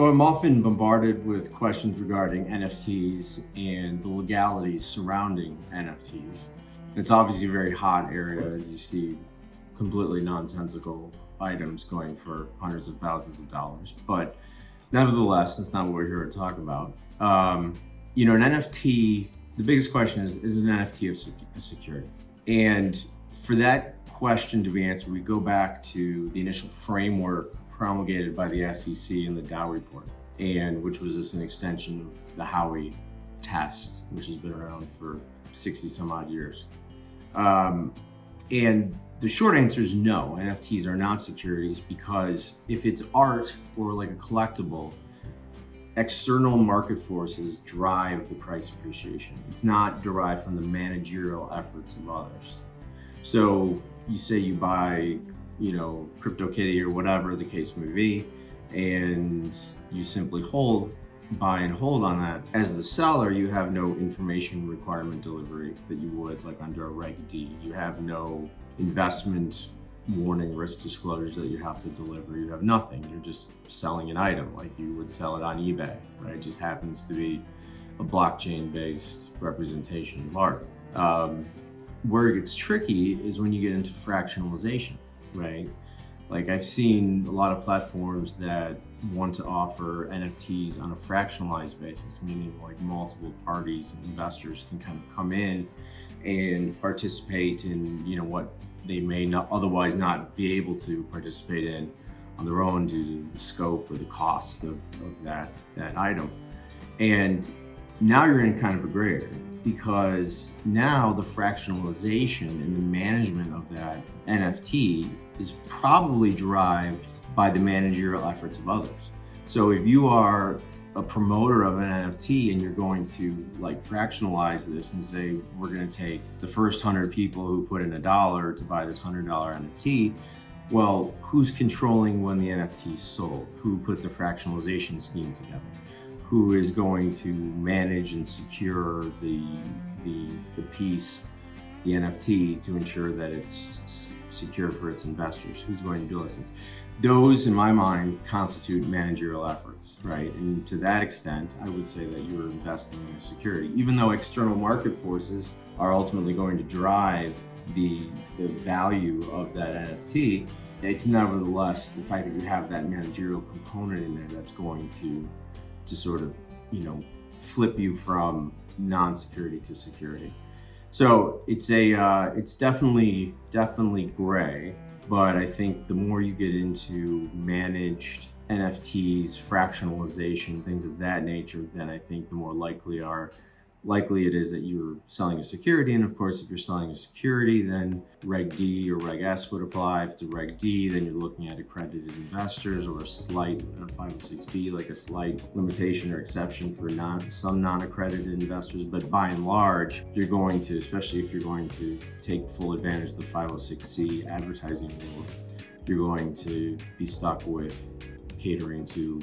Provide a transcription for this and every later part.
So I'm often bombarded with questions regarding NFTs and the legalities surrounding NFTs. It's obviously a very hot area, as you see completely nonsensical items going for hundreds of thousands of dollars. But nevertheless, that's not what we're here to talk about. An NFT, the biggest question is an NFT a security? And for that question to be answered, we go back to the initial framework promulgated by the SEC in the Dow report, and which was just an extension of the Howey test, which has been around for 60 some odd years. And the short answer is no, NFTs are not securities, because if it's art or like a collectible, external market forces drive the price appreciation. It's not derived from the managerial efforts of others. So you say you buy, CryptoKitty or whatever the case may be, and you simply buy and hold on that. As the seller, you have no information requirement delivery that you would like under a Reg D. You have no investment warning risk disclosures that you have to deliver. You have nothing. You're just selling an item like you would sell it on eBay, right? It just happens to be a blockchain-based representation of art. Where it gets tricky is when you get into fractionalization, right? Like I've seen a lot of platforms that want to offer NFTs on a fractionalized basis, meaning like multiple parties and investors can kind of come in and participate in, what they may not otherwise not be able to participate in on their own due to the scope or the cost of that item. And now you're in kind of a gray area, because now the fractionalization and the management of that NFT is probably derived by the managerial efforts of others. So if you are a promoter of an NFT and you're going to like fractionalize this and say, we're going to take the first 100 people who put in $1 to buy this $100 NFT, well, who's controlling when the NFT is sold? Who put the fractionalization scheme together? Who is going to manage and secure the piece, the NFT, to ensure that it's secure for its investors? Who's going to do those things? Those, in my mind, constitute managerial efforts, right? And to that extent, I would say that you're investing in a security. Even though external market forces are ultimately going to drive the value of that NFT, it's nevertheless the fact that you have that managerial component in there that's going to sort of, flip you from non-security to security. So it's definitely gray, but I think the more you get into managed NFTs, fractionalization, things of that nature, then I think the more likely it is that you're selling a security. And of course, if you're selling a security, then Reg D or Reg S would apply. If it's Reg D, then you're looking at accredited investors, or a slight 506B, like a slight limitation or exception for some non-accredited investors. But by and large, you're going to, especially if you're going to take full advantage of the 506C advertising rule, you're going to be stuck with catering to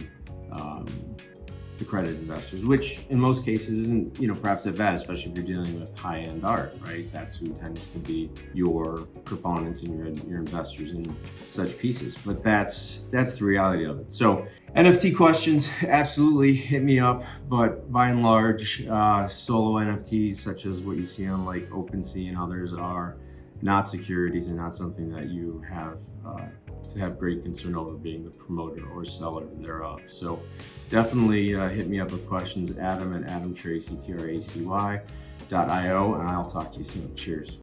accredited investors, which in most cases isn't, perhaps that bad, especially if you're dealing with high-end art, right? That's who tends to be your proponents and your investors in such pieces. But that's the reality of it. So NFT questions, absolutely hit me up. But by and large, solo NFTs, such as what you see on like OpenSea and others, are not securities and not something that you have to have great concern over being the promoter or seller thereof. So definitely hit me up with questions, Adam at AdamTracy, TRACY.io, and I'll talk to you soon. Cheers.